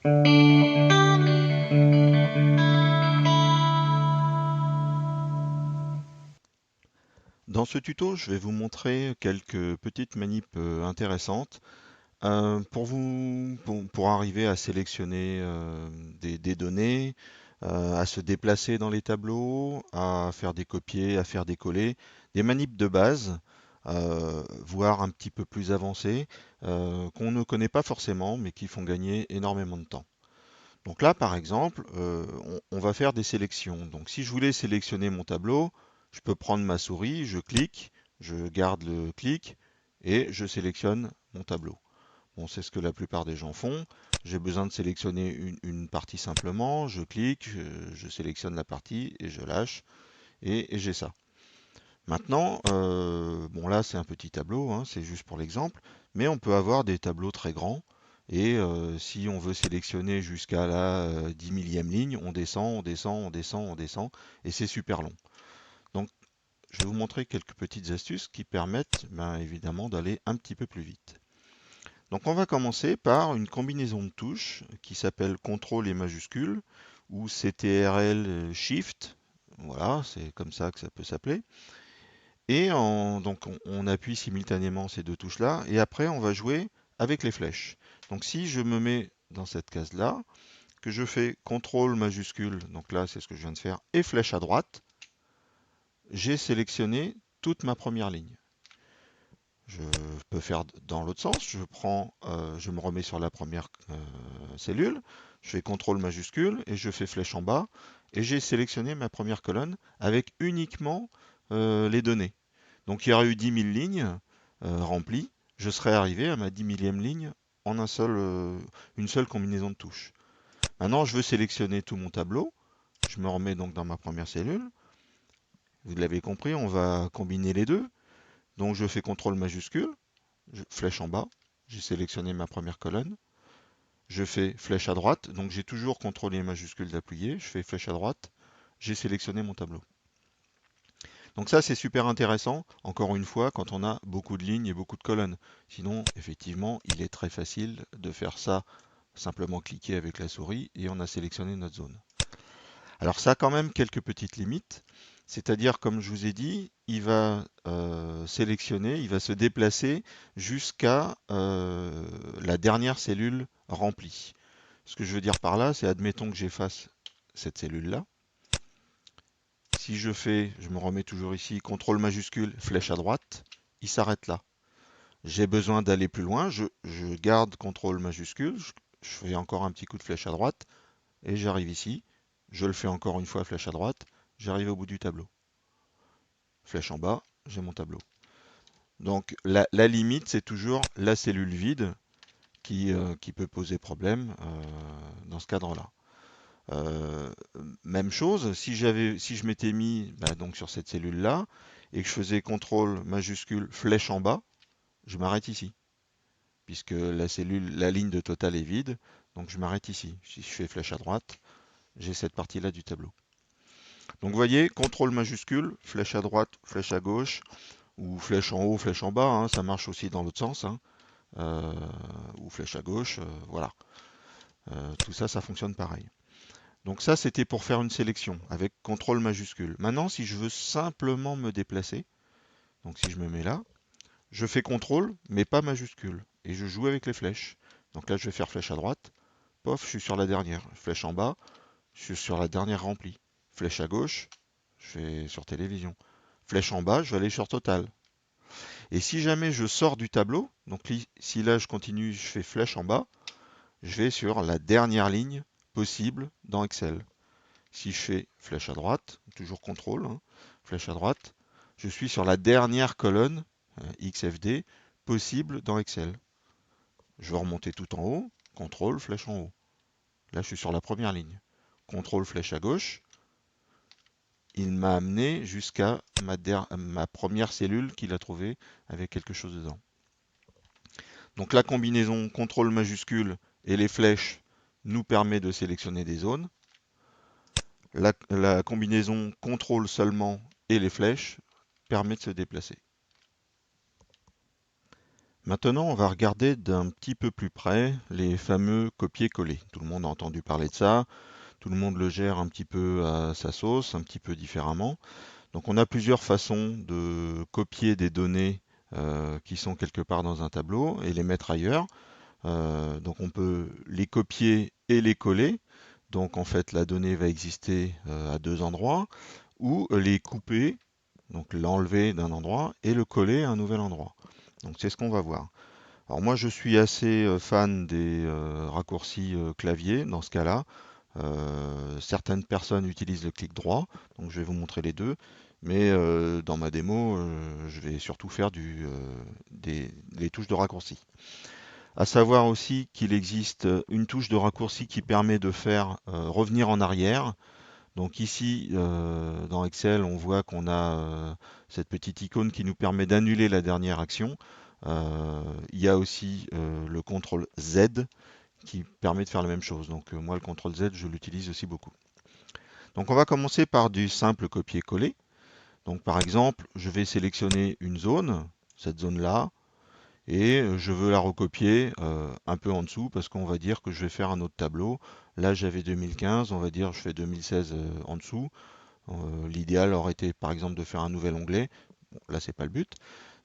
Dans ce tuto, je vais vous montrer quelques petites manips intéressantes pour arriver à sélectionner des données, à se déplacer dans les tableaux, à faire des copier, à faire des coller, des manips de base, voire un petit peu plus avancées, qu'on ne connaît pas forcément, mais qui font gagner énormément de temps. Donc là, par exemple, on va faire des sélections. Donc si je voulais sélectionner mon tableau, je peux prendre ma souris, je clique, je garde le clic et je sélectionne mon tableau. Bon, c'est ce que la plupart des gens font. J'ai besoin de sélectionner une partie simplement, je clique, je sélectionne la partie et je lâche et j'ai ça. Maintenant, bon là c'est un petit tableau, hein, c'est juste pour l'exemple, mais on peut avoir des tableaux très grands et si on veut sélectionner jusqu'à la 10 millième ligne, on descend, on descend, on descend, on descend et c'est super long. Donc je vais vous montrer quelques petites astuces qui permettent ben, évidemment d'aller un petit peu plus vite. Donc on va commencer par une combinaison de touches qui s'appelle CTRL et majuscule ou CTRL Shift, voilà, c'est comme ça que ça peut s'appeler. Donc on appuie simultanément ces deux touches-là, et après on va jouer avec les flèches. Donc si je me mets dans cette case-là, que je fais CTRL majuscule, donc là c'est ce que je viens de faire, et flèche à droite, j'ai sélectionné toute ma première ligne. Je peux faire dans l'autre sens, je me remets sur la première cellule, je fais CTRL majuscule et je fais flèche en bas, et j'ai sélectionné ma première colonne avec uniquement les données. Donc il y aurait eu 10 000 lignes remplies, je serais arrivé à ma 10 millième ligne en une seule combinaison de touches. Maintenant, je veux sélectionner tout mon tableau. Je me remets donc dans ma première cellule. Vous l'avez compris, on va combiner les deux. Donc je fais CTRL majuscule, flèche en bas, j'ai sélectionné ma première colonne. Je fais flèche à droite, donc j'ai toujours CTRL et majuscule d'appuyer. Je fais flèche à droite, j'ai sélectionné mon tableau. Donc ça, c'est super intéressant, encore une fois, quand on a beaucoup de lignes et beaucoup de colonnes. Sinon, effectivement, il est très facile de faire ça, simplement cliquer avec la souris et on a sélectionné notre zone. Alors ça a quand même quelques petites limites, c'est-à-dire, comme je vous ai dit, il va sélectionner, il va se déplacer jusqu'à la dernière cellule remplie. Ce que je veux dire par là, c'est admettons que j'efface cette cellule-là. Si je me remets toujours ici, CTRL majuscule, flèche à droite, il s'arrête là. J'ai besoin d'aller plus loin, je garde CTRL majuscule, je fais encore un petit coup de flèche à droite, et j'arrive ici. Je le fais encore une fois, flèche à droite, j'arrive au bout du tableau. Flèche en bas, j'ai mon tableau. Donc la limite, c'est toujours la cellule vide qui peut poser problème dans ce cadre-là. Euh, Même chose, si je m'étais mis bah, donc sur cette cellule-là et que je faisais CTRL majuscule flèche en bas, je m'arrête ici, puisque la ligne de total est vide, donc je m'arrête ici. Si je fais flèche à droite, j'ai cette partie-là du tableau. Donc vous voyez, CTRL majuscule, flèche à droite, flèche à gauche, ou flèche en haut, flèche en bas, hein, ça marche aussi dans l'autre sens, hein, euh, ou flèche à gauche, voilà. Tout ça, ça fonctionne pareil. Donc ça, c'était pour faire une sélection avec CTRL majuscule. Maintenant, si je veux simplement me déplacer, donc si je me mets là, je fais CTRL, mais pas majuscule, et je joue avec les flèches. Donc là, je vais faire flèche à droite, pof, je suis sur la dernière. Flèche en bas, je suis sur la dernière remplie. Flèche à gauche, je vais sur télévision. Flèche en bas, je vais aller sur total. Et si jamais je sors du tableau, donc si là je continue, je fais flèche en bas, je vais sur la dernière ligne possible dans Excel. Si je fais flèche à droite, toujours CTRL, hein, flèche à droite, je suis sur la dernière colonne XFD possible dans Excel. Je vais remonter tout en haut, CTRL, flèche en haut. Là, je suis sur la première ligne. CTRL, flèche à gauche. Il m'a amené jusqu'à ma première cellule qu'il a trouvée avec quelque chose dedans. Donc la combinaison CTRL majuscule et les flèches nous permet de sélectionner des zones. La combinaison CTRL seulement et les flèches permet de se déplacer. Maintenant, on va regarder d'un petit peu plus près les fameux copier-coller. Tout le monde a entendu parler de ça, tout le monde le gère un petit peu à sa sauce, un petit peu différemment. Donc on a plusieurs façons de copier des données qui sont quelque part dans un tableau et les mettre ailleurs. Donc on peut les copier et les coller. Donc en fait la donnée va exister à deux endroits ou les couper, donc l'enlever d'un endroit et le coller à un nouvel endroit. Donc c'est ce qu'on va voir. Alors moi je suis assez fan des raccourcis clavier dans ce cas-là. Certaines personnes utilisent le clic droit, donc je vais vous montrer les deux. Mais dans ma démo, je vais surtout faire les touches de raccourci. À savoir aussi qu'il existe une touche de raccourci qui permet de faire revenir en arrière. Donc ici, dans Excel, on voit qu'on a cette petite icône qui nous permet d'annuler la dernière action. Il y a aussi le CTRL Z qui permet de faire la même chose. Donc moi, le CTRL Z, je l'utilise aussi beaucoup. Donc on va commencer par du simple copier-coller. Donc par exemple, je vais sélectionner une zone, cette zone-là, et je veux la recopier un peu en dessous parce qu'on va dire que je vais faire un autre tableau. Là j'avais 2015, on va dire je fais 2016 en dessous. L'idéal aurait été par exemple de faire un nouvel onglet. Bon, là c'est pas le but.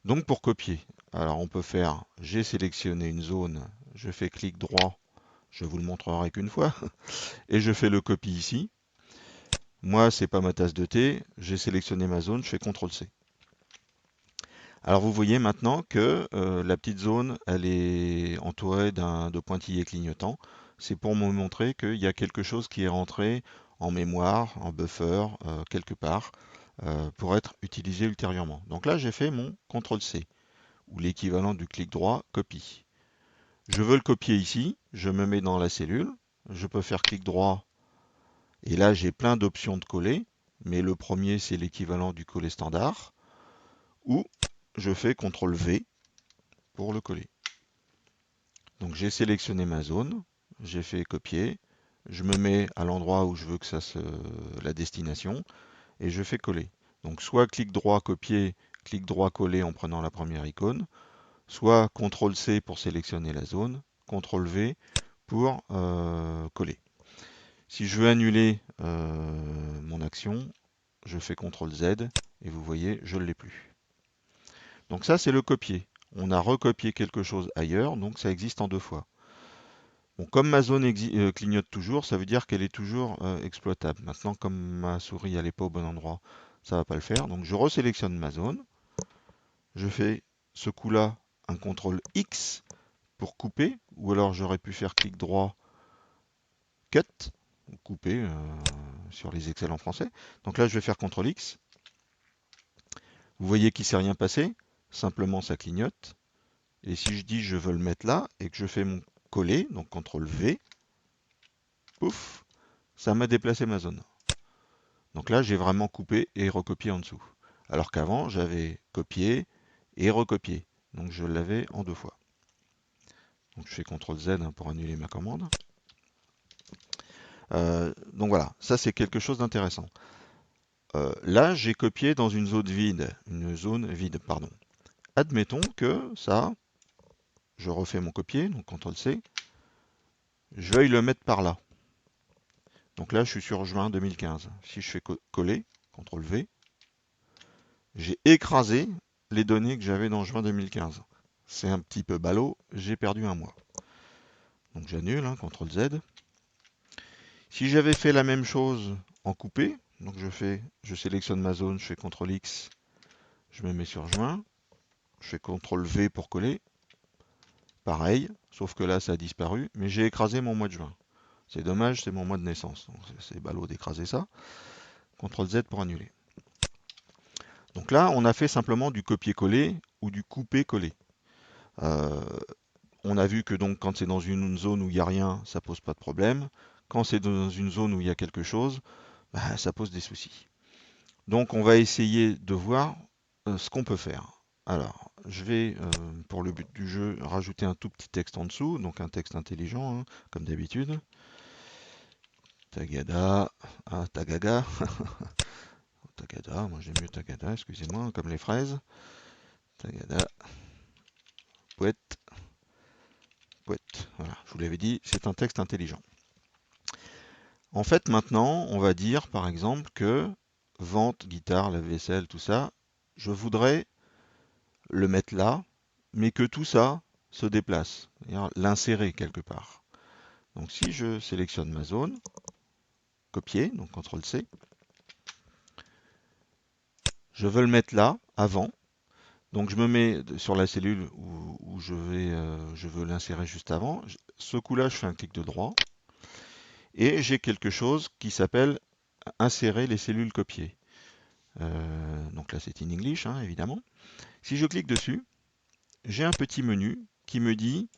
Donc pour copier, alors on peut faire, j'ai sélectionné une zone, je fais clic droit, je vous le montrerai qu'une fois, et je fais le copie ici. Moi c'est pas ma tasse de thé, j'ai sélectionné ma zone, je fais CTRL C. Alors vous voyez maintenant que la petite zone, elle est entourée de pointillés clignotants. C'est pour me montrer qu'il y a quelque chose qui est rentré en mémoire, en buffer, quelque part, pour être utilisé ultérieurement. Donc là, j'ai fait mon CTRL-C, ou l'équivalent du clic droit, copie. Je veux le copier ici, je me mets dans la cellule, je peux faire clic droit, et là j'ai plein d'options de coller, mais le premier c'est l'équivalent du coller standard, ou je fais CTRL-V pour le coller. Donc j'ai sélectionné ma zone, j'ai fait copier, je me mets à l'endroit où je veux que ça se la destination et je fais coller. Donc soit clic droit copier, clic droit coller en prenant la première icône, soit CTRL C pour sélectionner la zone, CTRL V pour coller. Si je veux annuler mon action, je fais CTRL Z et vous voyez, je ne l'ai plus. Donc ça c'est le copier. On a recopié quelque chose ailleurs, donc ça existe en deux fois. Bon, comme ma zone clignote toujours, ça veut dire qu'elle est toujours exploitable. Maintenant, comme ma souris n'est pas au bon endroit, ça ne va pas le faire. Donc je resélectionne ma zone. Je fais ce coup-là un CTRL X pour couper, ou alors j'aurais pu faire clic droit, cut, ou couper sur les Excel en français. Donc là, je vais faire CTRL X. Vous voyez qu'il ne s'est rien passé, simplement ça clignote. Et si je dis je veux le mettre là, et que je fais mon coller, donc CTRL V, pouf, ça m'a déplacé ma zone. Donc là, j'ai vraiment coupé et recopié en dessous. Alors qu'avant, j'avais copié et recopié. Donc je l'avais en deux fois. Donc je fais CTRL Z pour annuler ma commande. Donc voilà, ça c'est quelque chose d'intéressant. Là, j'ai copié dans une zone vide, pardon. Admettons que ça, je refais mon copier, donc CTRL C, je veuille le mettre par là. Donc là, je suis sur juin 2015. Si je fais coller, CTRL V, j'ai écrasé les données que j'avais dans juin 2015. C'est un petit peu ballot, j'ai perdu un mois. Donc j'annule, CTRL Z. Si j'avais fait la même chose en coupé, donc je sélectionne ma zone, je fais CTRL X, je me mets sur juin, je fais CTRL V pour coller. Pareil, sauf que là ça a disparu, mais j'ai écrasé mon mois de juin. C'est dommage, c'est mon mois de naissance. C'est ballot d'écraser ça. CTRL Z pour annuler. Donc là, on a fait simplement du copier-coller ou du couper-coller. Euh, on a vu que donc quand c'est dans une zone où il n'y a rien, ça pose pas de problème. Quand c'est dans une zone où il y a quelque chose, bah, ça pose des soucis. Donc on va essayer de voir ce qu'on peut faire. Alors, je vais, pour le but du jeu, rajouter un tout petit texte en dessous, donc un texte intelligent, comme d'habitude. Tagada, Tagaga, Tagada, moi j'aime mieux Tagada, excusez-moi, comme les fraises. Tagada, poète, poète. Voilà, je vous l'avais dit, c'est un texte intelligent. En fait, maintenant, on va dire, par exemple, que vente, guitare, lave-vaisselle, tout ça, je voudrais le mettre là, mais que tout ça se déplace, c'est-à-dire l'insérer quelque part. Donc si je sélectionne ma zone, copier, donc CTRL-C, je veux le mettre là, avant, donc je me mets sur la cellule où je veux l'insérer juste avant. Ce coup-là, je fais un clic de droit, et j'ai quelque chose qui s'appelle insérer les cellules copiées. Donc là, c'est in English, hein, évidemment. Si je clique dessus, j'ai un petit menu qui me dit,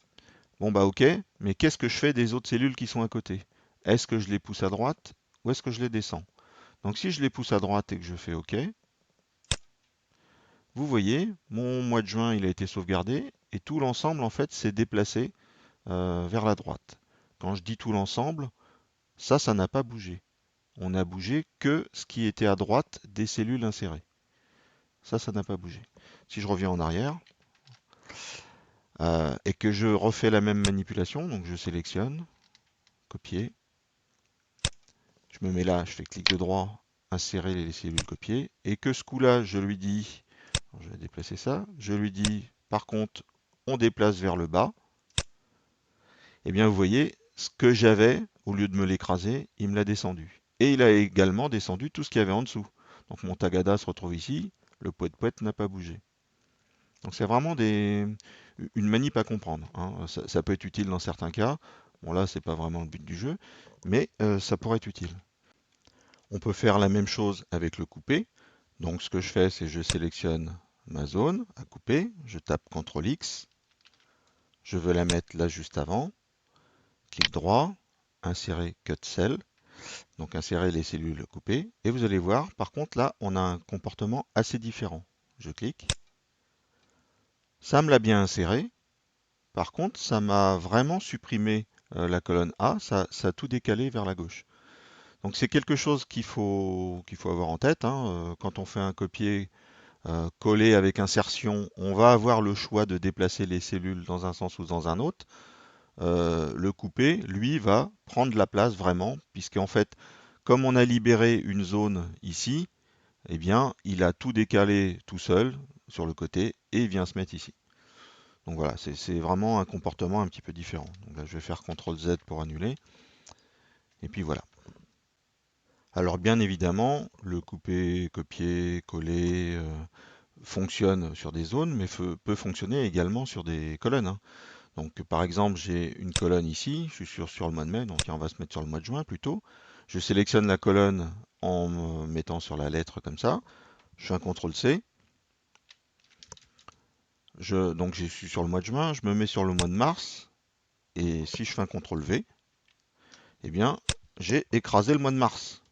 bon bah ok, mais qu'est-ce que je fais des autres cellules qui sont à côté? Est-ce que je les pousse à droite ou est-ce que je les descends? Donc si je les pousse à droite et que je fais OK, vous voyez, mon mois de juin il a été sauvegardé et tout l'ensemble en fait s'est déplacé vers la droite. Quand je dis tout l'ensemble, ça n'a pas bougé. On n'a bougé que ce qui était à droite des cellules insérées. Ça n'a pas bougé. Si je reviens en arrière et que je refais la même manipulation, donc je sélectionne, copier, je me mets là, je fais clic de droit, insérer les cellules copiées, et que ce coup-là, je lui dis, je vais déplacer ça, je lui dis, par contre, on déplace vers le bas, et bien vous voyez, ce que j'avais, au lieu de me l'écraser, il me l'a descendu. Et il a également descendu tout ce qu'il y avait en dessous. Donc mon tagada se retrouve ici, le poète-poète n'a pas bougé. Donc c'est vraiment une manip à comprendre, hein. Ça peut être utile dans certains cas. Bon là, c'est pas vraiment le but du jeu, mais ça pourrait être utile. On peut faire la même chose avec le coupé. Donc ce que je fais, c'est je sélectionne ma zone à couper, je tape CTRL X, je veux la mettre là juste avant, clic droit, insérer Cut Cell, donc insérer les cellules coupées, et vous allez voir, par contre là, on a un comportement assez différent. Je clique, ça me l'a bien inséré, par contre, ça m'a vraiment supprimé la colonne A, ça a tout décalé vers la gauche. Donc c'est quelque chose qu'il faut avoir en tête, hein. Quand on fait un copier collé avec insertion, on va avoir le choix de déplacer les cellules dans un sens ou dans un autre. Le coupé, lui, va prendre la place vraiment, puisqu'en fait, comme on a libéré une zone ici, eh bien, il a tout décalé tout seul sur le côté et il vient se mettre ici. Donc voilà, c'est vraiment un comportement un petit peu différent. Donc là, je vais faire CTRL Z pour annuler. Et puis voilà. Alors bien évidemment, le couper, copier, coller fonctionne sur des zones, mais peut fonctionner également sur des colonnes, hein. Donc par exemple, j'ai une colonne ici, je suis sur le mois de mai, donc on va se mettre sur le mois de juin plutôt. Je sélectionne la colonne en me mettant sur la lettre comme ça. Je fais un CTRL C. Donc je suis sur le mois de juin, je me mets sur le mois de mars, et si je fais un CTRL V, eh bien j'ai écrasé le mois de mars.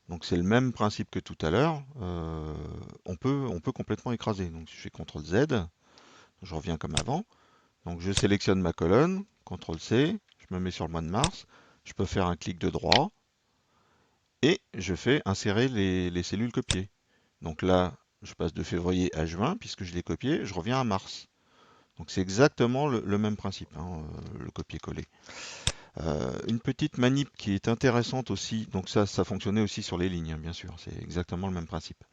Donc c'est le même principe que tout à l'heure. On peut complètement écraser. Donc je fais CTRL Z, je reviens comme avant. Donc je sélectionne ma colonne, CTRL C, je me mets sur le mois de mars, je peux faire un clic de droit et je fais insérer les cellules copiées. Donc là, je passe de février à juin, puisque je l'ai copié, je reviens à mars. Donc c'est exactement le même principe, hein, le copier-coller. Une petite manip qui est intéressante aussi, donc ça fonctionnait aussi sur les lignes, hein, bien sûr, c'est exactement le même principe.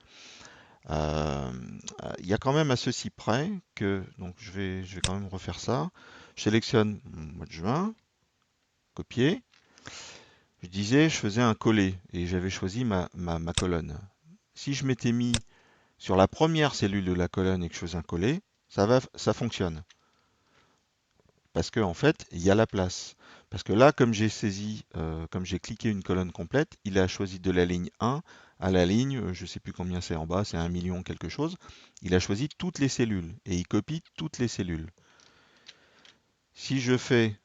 Il y a quand même à ceci près que, donc je vais quand même refaire ça. Je sélectionne mon mois de juin, copier. Je disais, je faisais un coller et j'avais choisi ma colonne. Si je m'étais mis sur la première cellule de la colonne et que je faisais un coller, ça fonctionne. Parce que en fait, il y a la place. Parce que là, comme j'ai saisi, comme j'ai cliqué une colonne complète, il a choisi de la ligne 1 à la ligne, je ne sais plus combien c'est en bas, c'est 1 million quelque chose. Il a choisi toutes les cellules et il copie toutes les cellules. Si je fais,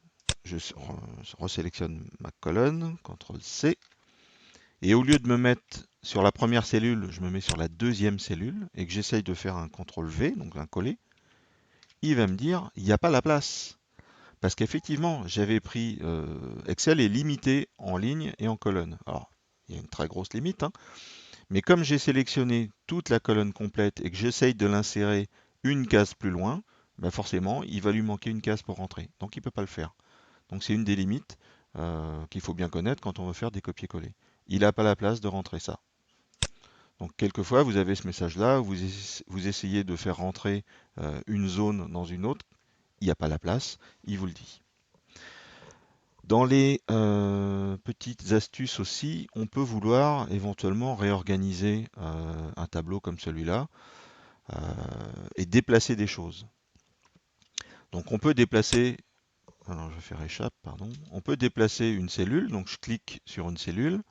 je resélectionne ma colonne, CTRL C, et au lieu de me mettre sur la première cellule, je me mets sur la deuxième cellule et que j'essaye de faire un CTRL V, donc un coller, il va me dire il n'y a pas la place. Parce qu'effectivement, j'avais pris Excel est limité en ligne et en colonne. Alors, il y a une très grosse limite, hein, mais comme j'ai sélectionné toute la colonne complète et que j'essaye de l'insérer une case plus loin, bah forcément, il va lui manquer une case pour rentrer. Donc il ne peut pas le faire. Donc c'est une des limites qu'il faut bien connaître quand on veut faire des copier-coller. Il n'a pas la place de rentrer ça. Donc quelquefois, vous avez ce message-là, vous essayez de faire rentrer une zone dans une autre, il n'y a pas la place, il vous le dit. Dans les petites astuces aussi, on peut vouloir éventuellement réorganiser un tableau comme celui-là euh, et déplacer des choses. Donc on peut déplacer, alors je vais faire échappe, pardon. On peut déplacer une cellule, donc je clique sur une cellule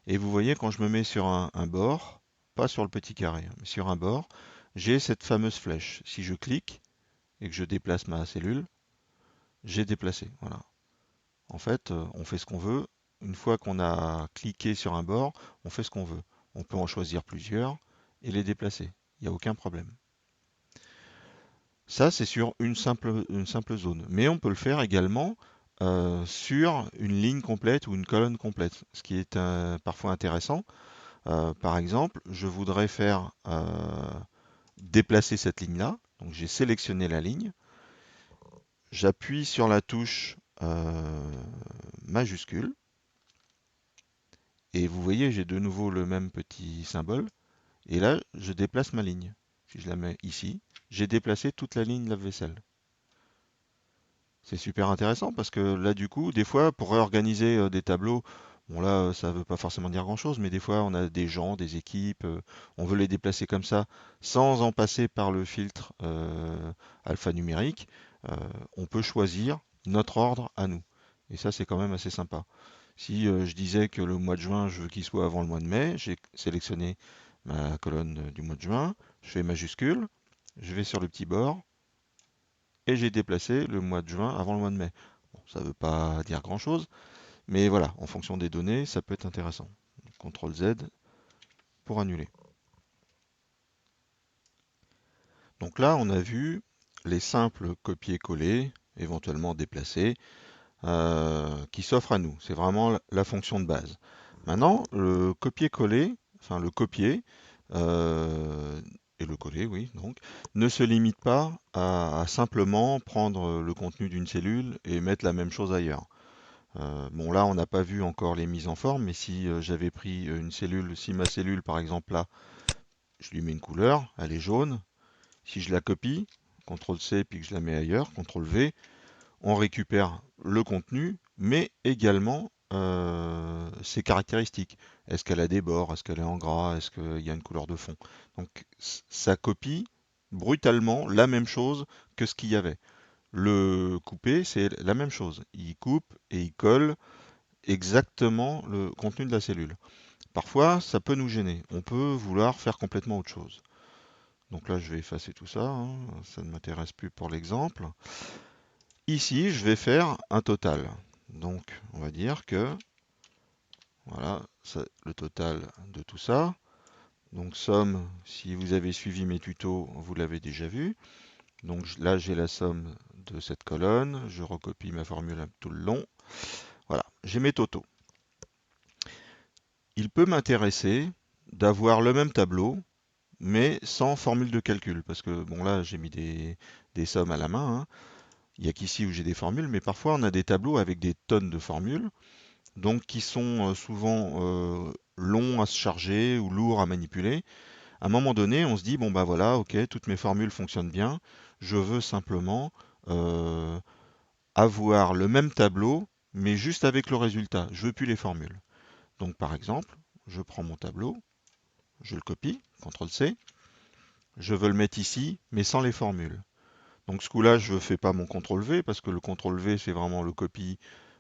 et vous voyez quand je me mets sur un bord, pas sur le petit carré, mais sur un bord, j'ai cette fameuse flèche. Si je clique et que je déplace ma cellule, j'ai déplacé. Voilà. En fait, on fait ce qu'on veut. Une fois qu'on a cliqué sur un bord, on fait ce qu'on veut. On peut en choisir plusieurs et les déplacer. Il n'y a aucun problème. Ça, c'est sur une simple zone. Mais on peut le faire également sur une ligne complète ou une colonne complète, ce qui est parfois intéressant. Par exemple, je voudrais faire déplacer cette ligne-là. Donc j'ai sélectionné la ligne. J'appuie sur la touche majuscule. Et vous voyez, j'ai de nouveau le même petit symbole. Et là, je déplace ma ligne. Si je la mets ici, j'ai déplacé toute la ligne lave-vaisselle. C'est super intéressant parce que là, du coup, des fois, pour réorganiser des tableaux, bon là, ça ne veut pas forcément dire grand-chose, mais des fois, on a des gens, des équipes, on veut les déplacer comme ça, sans en passer par le filtre alphanumérique. euh, on peut choisir notre ordre à nous. Et ça, c'est quand même assez sympa. Si je disais que le mois de juin, je veux qu'il soit avant le mois de mai, j'ai sélectionné ma colonne du mois de juin, je fais majuscule, je vais sur le petit bord, et j'ai déplacé le mois de juin avant le mois de mai. Bon, ça ne veut pas dire grand-chose, mais voilà, en fonction des données, ça peut être intéressant. CTRL Z pour annuler. Donc là, on a vu les simples copier-coller, éventuellement déplacer, qui s'offrent à nous. C'est vraiment la fonction de base. Maintenant, le copier-coller, enfin le copier, et le coller, oui, donc, ne se limite pas à simplement prendre le contenu d'une cellule et mettre la même chose ailleurs. Bon, là, on n'a pas vu encore les mises en forme, mais si j'avais pris une cellule, si ma cellule, par exemple, là, je lui mets une couleur, elle est jaune, si je la copie, CTRL C, puis que je la mets ailleurs, CTRL V, on récupère le contenu, mais également ses caractéristiques. Est-ce qu'elle a des bords? Est-ce qu'elle est en gras? Est-ce qu'il y a une couleur de fond? Donc, ça copie brutalement la même chose que ce qu'il y avait. Le couper, c'est la même chose. Il coupe et il colle exactement le contenu de la cellule. Parfois, ça peut nous gêner. On peut vouloir faire complètement autre chose. Donc là, je vais effacer tout ça, hein. Ça ne m'intéresse plus pour l'exemple. Ici, je vais faire un total. Donc, on va dire que, voilà, le total de tout ça. Donc, somme, si vous avez suivi mes tutos, vous l'avez déjà vu. Donc là, j'ai la somme de cette colonne. Je recopie ma formule tout le long. Voilà, j'ai mes totaux. Il peut m'intéresser d'avoir le même tableau, mais sans formule de calcul. Parce que, bon, là, j'ai mis des sommes à la main, hein. Il n'y a qu'ici où j'ai des formules, mais parfois on a des tableaux avec des tonnes de formules, donc qui sont souvent longs à se charger ou lourds à manipuler. À un moment donné, on se dit, bon, bah voilà, ok, toutes mes formules fonctionnent bien, je veux simplement euh, avoir le même tableau, mais juste avec le résultat. Je veux plus les formules. Donc, par exemple, je prends mon tableau, je le copie, CTRL C, je veux le mettre ici, mais sans les formules. Donc ce coup-là, je ne fais pas mon CTRL V parce que le CTRL V, c'est vraiment le copie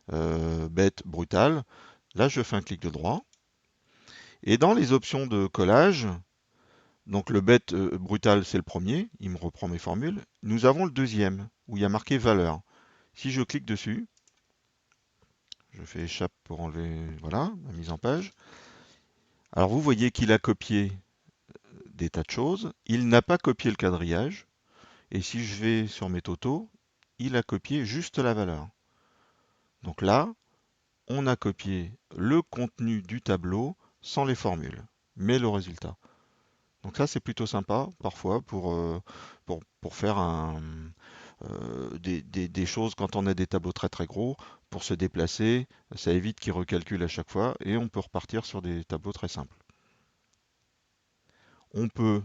bête, brutal. Là, je fais un clic de droit. Et dans les options de collage, donc le bête brutal, c'est le premier, il me reprend mes formules. Nous avons le deuxième, où il y a marqué valeur. Si je clique dessus, je fais échappe pour enlever, voilà, ma mise en page. Alors vous voyez qu'il a copié des tas de choses. Il n'a pas copié le quadrillage. Et si je vais sur mes totaux, il a copié juste la valeur. Donc là, on a copié le contenu du tableau sans les formules, mais le résultat. Donc ça, c'est plutôt sympa parfois pour pour faire des choses quand on a des tableaux très très gros, pour se déplacer, ça évite qu'il recalcule à chaque fois et on peut repartir sur des tableaux très simples. On peut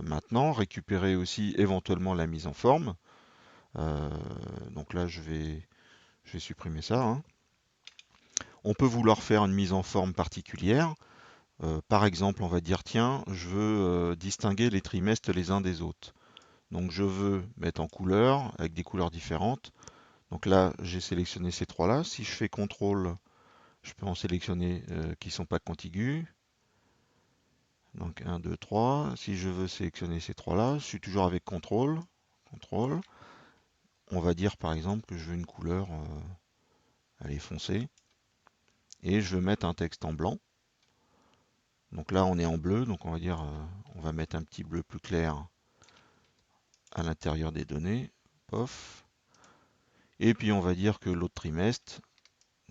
maintenant récupérer aussi éventuellement la mise en forme. Euh, donc là, je vais supprimer ça, hein. On peut vouloir faire une mise en forme particulière. Par exemple, on va dire, tiens, je veux distinguer les trimestres les uns des autres. Donc je veux mettre en couleur, avec des couleurs différentes. Donc là, j'ai sélectionné ces trois-là. Si je fais CTRL, je peux en sélectionner qui ne sont pas contigus. Donc 1, 2, 3. Si je veux sélectionner ces trois-là, je suis toujours avec CTRL. CTRL. On va dire par exemple que je veux une couleur, allez, foncée. Et je veux mettre un texte en blanc. Donc là, on est en bleu. Donc on va dire, on va mettre un petit bleu plus clair à l'intérieur des données. Pof. Et puis on va dire que l'autre trimestre,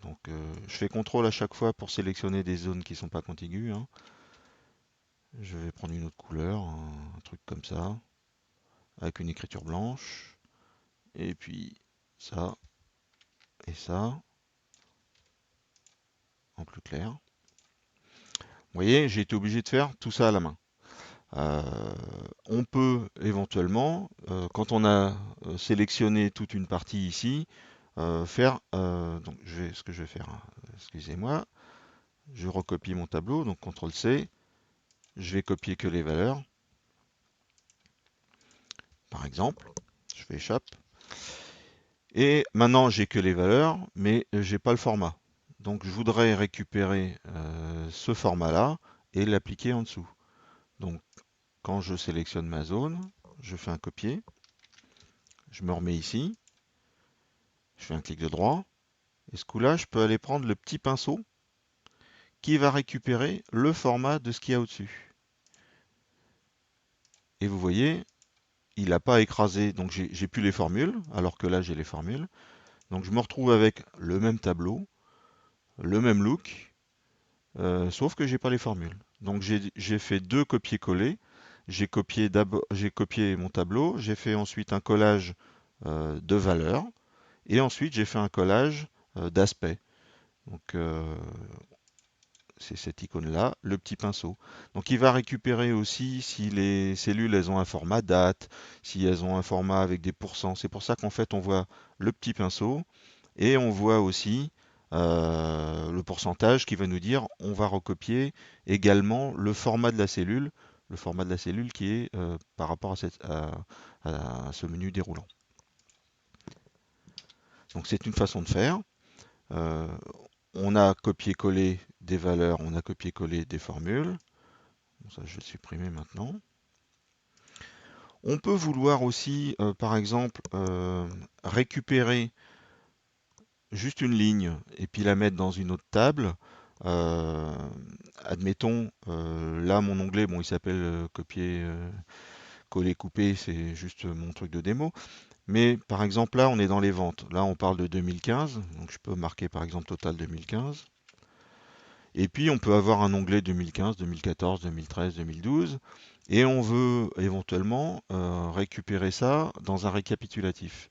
donc je fais CTRL à chaque fois pour sélectionner des zones qui ne sont pas contiguës, hein. Je vais prendre une autre couleur, un truc comme ça, avec une écriture blanche. Et puis ça et ça, en plus clair. Vous voyez, j'ai été obligé de faire tout ça à la main. Euh, on peut éventuellement, quand on a sélectionné toute une partie ici, faire. Donc ce que je vais faire, hein, excusez-moi, je recopie mon tableau, donc CTRL C, je vais copier que les valeurs, par exemple, je fais échappe. Et maintenant j'ai que les valeurs, mais j'ai pas le format. Donc je voudrais récupérer ce format-là et l'appliquer en dessous. Donc quand je sélectionne ma zone, je fais un copier, je me remets ici, je fais un clic de droit, et ce coup-là, je peux aller prendre le petit pinceau qui va récupérer le format de ce qu'il y a au-dessus. Et vous voyez, il n'a pas écrasé, donc j'ai plus les formules, alors que là j'ai les formules. Donc je me retrouve avec le même tableau, le même look, sauf que j'ai pas les formules. Donc j'ai fait deux copier-coller. J'ai copié mon tableau, j'ai fait ensuite un collage de valeurs, et ensuite j'ai fait un collage d'aspects. Donc c'est cette icône-là, le petit pinceau. Donc il va récupérer aussi si les cellules elles ont un format date, si elles ont un format avec des pourcents. C'est pour ça qu'en fait on voit le petit pinceau et on voit aussi le pourcentage qui va nous dire on va recopier également le format de la cellule qui est par rapport à ce menu déroulant. Donc c'est une façon de faire. Euh, on a copié-collé des valeurs, on a copié-collé des formules. Bon, ça, je vais le supprimer maintenant. On peut vouloir aussi, par exemple, récupérer juste une ligne et puis la mettre dans une autre table. Euh, Admettons, là, mon onglet, bon, il s'appelle copier, coller, couper, c'est juste mon truc de démo. Mais par exemple, là, on est dans les ventes. Là, on parle de 2015. Donc, je peux marquer, par exemple, total 2015. Et puis on peut avoir un onglet 2015, 2014, 2013, 2012 et on veut éventuellement récupérer ça dans un récapitulatif.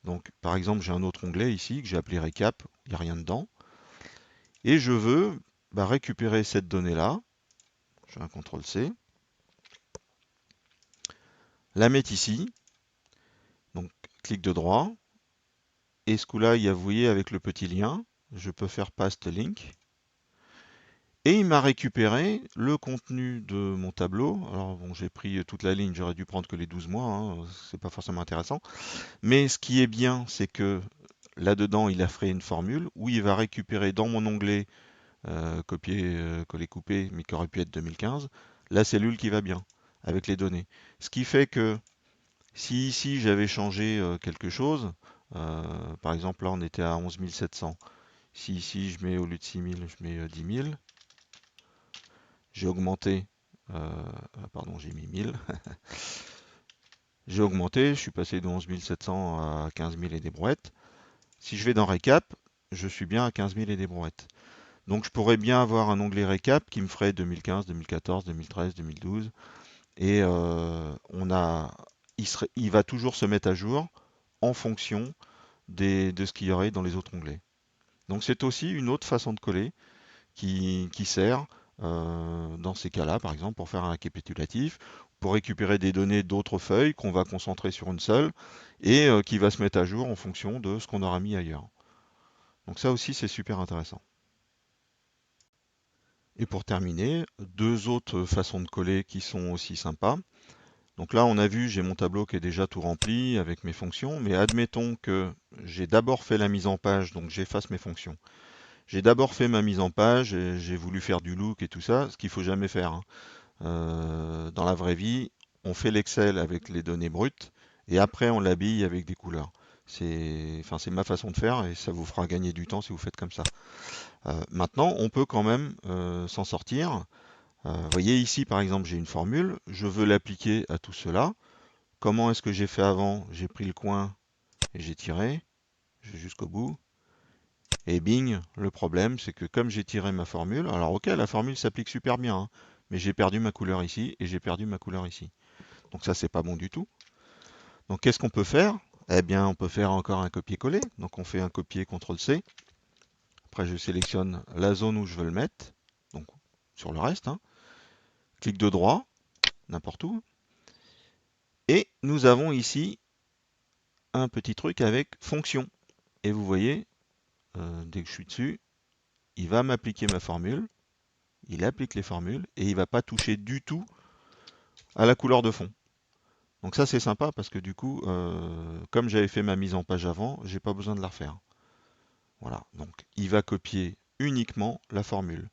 Donc par exemple j'ai un autre onglet ici que j'ai appelé récap, il n'y a rien dedans, et je veux récupérer cette donnée-là, je fais un CTRL C, la mettre ici, donc clic de droit, et ce coup-là, vous voyez avec le petit lien, je peux faire paste link. Et il m'a récupéré le contenu de mon tableau. Alors bon, j'ai pris toute la ligne, j'aurais dû prendre que les 12 mois, hein, c'est pas forcément intéressant. Mais ce qui est bien, c'est que là-dedans, il a fait une formule où il va récupérer dans mon onglet copier, coller, couper, mais qui aurait pu être 2015, la cellule qui va bien avec les données. Ce qui fait que si ici j'avais changé quelque chose, par exemple là on était à 11 700, si ici je mets au lieu de 6000, je mets 10 000, j'ai augmenté, pardon, j'ai mis 1000. J'ai augmenté, je suis passé de 11 700 à 15 000 et des brouettes. Si je vais dans Récap, je suis bien à 15 000 et des brouettes. Donc je pourrais bien avoir un onglet Récap qui me ferait 2015, 2014, 2013, 2012. Et on a il va toujours se mettre à jour en fonction de ce qu'il y aurait dans les autres onglets. Donc c'est aussi une autre façon de coller qui sert dans ces cas-là, par exemple, pour faire un récapitulatif, pour récupérer des données d'autres feuilles qu'on va concentrer sur une seule et qui va se mettre à jour en fonction de ce qu'on aura mis ailleurs. Donc ça aussi, c'est super intéressant. Et pour terminer, deux autres façons de coller qui sont aussi sympas. Donc là, on a vu, j'ai mon tableau qui est déjà tout rempli avec mes fonctions, mais admettons que j'ai d'abord fait la mise en page, donc j'efface mes fonctions. J'ai d'abord fait ma mise en page, et j'ai voulu faire du look et tout ça, ce qu'il faut jamais faire, hein. Dans la vraie vie, on fait l'Excel avec les données brutes et après on l'habille avec des couleurs. C'est ma façon de faire et ça vous fera gagner du temps si vous faites comme ça. Maintenant, on peut quand même s'en sortir. Vous voyez ici, par exemple, j'ai une formule. Je veux l'appliquer à tout cela. Comment est-ce que j'ai fait avant? J'ai pris le coin et j'ai tiré jusqu'au bout. Et bing, le problème, c'est que comme j'ai tiré ma formule, alors ok, la formule s'applique super bien, hein, mais j'ai perdu ma couleur ici et j'ai perdu ma couleur ici. Donc ça, c'est pas bon du tout. Donc qu'est-ce qu'on peut faire? Eh bien, on peut faire encore un copier-coller. Donc on fait un copier CTRL-C. Après, je sélectionne la zone où je veux le mettre. Donc sur le reste, hein. Clic de droit, n'importe où. Et nous avons ici un petit truc avec fonction. Et vous voyez, dès que je suis dessus, il va m'appliquer ma formule. Il applique les formules et il ne va pas toucher du tout à la couleur de fond. Donc ça c'est sympa parce que du coup, comme j'avais fait ma mise en page avant, j'ai pas besoin de la refaire. Voilà, donc il va copier uniquement la formule.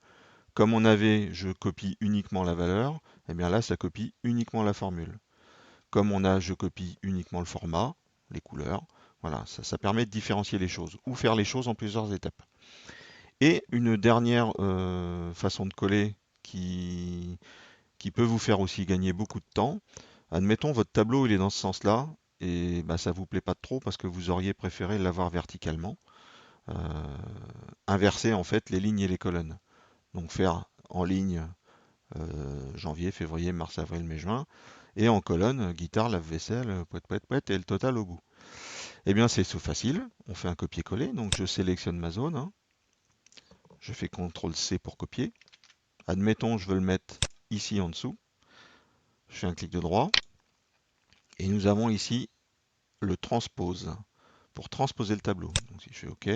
Comme on avait, je copie uniquement la valeur, et bien là ça copie uniquement la formule. Comme on a, je copie uniquement le format, les couleurs. Voilà, ça permet de différencier les choses ou faire les choses en plusieurs étapes. Et une dernière façon de coller qui peut vous faire aussi gagner beaucoup de temps. Admettons, votre tableau il est dans ce sens-là, et bah, ça vous plaît pas trop parce que vous auriez préféré l'avoir verticalement. Euh, Inverser en fait les lignes et les colonnes. Donc faire en ligne janvier, février, mars, avril, mai, juin, et en colonne guitare, lave-vaisselle, poète, poète, poète, et le total au bout. Eh bien c'est tout facile, on fait un copier-coller, donc je sélectionne ma zone, hein. Je fais CTRL-C pour copier. Admettons, je veux le mettre ici en dessous. Je fais un clic de droit. Et nous avons ici le transpose pour transposer le tableau. Donc si je fais OK,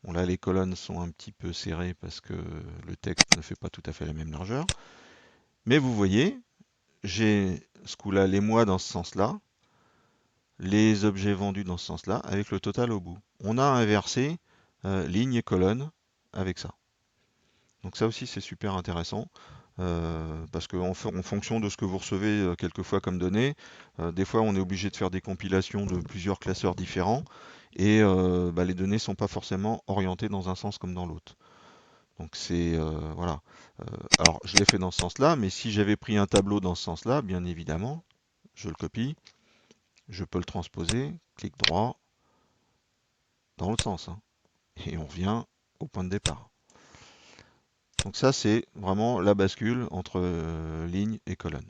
bon là les colonnes sont un petit peu serrées parce que le texte ne fait pas tout à fait la même largeur. Mais vous voyez, j'ai ce coup-là les mois dans ce sens-là, les objets vendus dans ce sens-là, avec le total au bout. On a inversé ligne et colonne avec ça. Donc ça aussi c'est super intéressant. Parce qu'en fonction de ce que vous recevez quelquefois comme données, des fois on est obligé de faire des compilations de plusieurs classeurs différents et bah, les données ne sont pas forcément orientées dans un sens comme dans l'autre. Donc c'est voilà. Alors je l'ai fait dans ce sens-là, mais si j'avais pris un tableau dans ce sens-là, bien évidemment, je le copie, je peux le transposer, clic droit, dans l'autre sens, hein, et on revient au point de départ. Donc ça c'est vraiment la bascule entre ligne et colonne.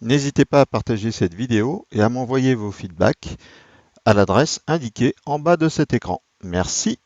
N'hésitez pas à partager cette vidéo et à m'envoyer vos feedbacks à l'adresse indiquée en bas de cet écran. Merci.